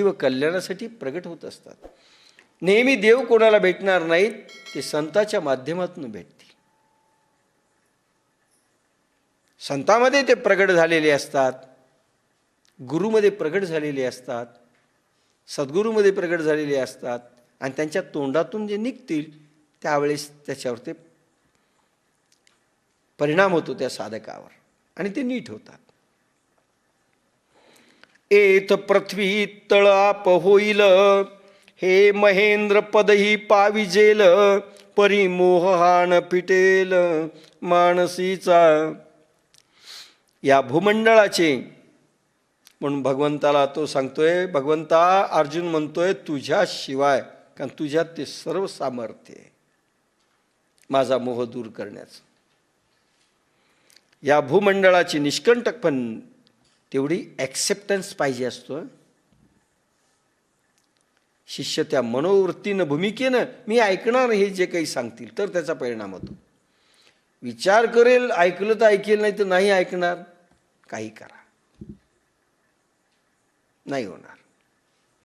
व कल्याणासाठी प्रगट होत असतात. नेहमी देव कोणाला भेटणार नाहीत, ते संताच्या माध्यमातून भेटतील. संतामध्ये ते प्रगट झालेले असतात, गुरुमध्ये प्रगट झालेले असतात, सद्गुरूमध्ये प्रगट झालेले असतात आणि त्यांच्या तोंडातून जे निघतील त्यावेळेस त्याच्यावर ते परिणाम होतो त्या साधकावर आणि ते नीट होतात. एथ पृथ्वी तळ आप होईल, हे महेंद्र पदही पाविजेल, परिमोहान फिटेल मानसीचा. या भूमंडळाचे, म्हणून भगवंताला तो सांगतोय, भगवंता अर्जुन म्हणतोय तुझ्याशिवाय, कारण तुझ्यात ते सर्व सामर्थ्य आहे माझा मोह दूर करण्याचं. या भूमंडळाची निष्कंटक, पण तेवढी ॲक्सेप्टन्स पाहिजे असतो. शिष्य त्या मनोवृत्तीनं, भूमिकेनं मी ऐकणार हे जे काही सांगतील, तर त्याचा परिणाम होतो. विचार करेल, ऐकलं तर ऐकेल, नाही तर नाही ऐकणार, काही करा, नाही होणार.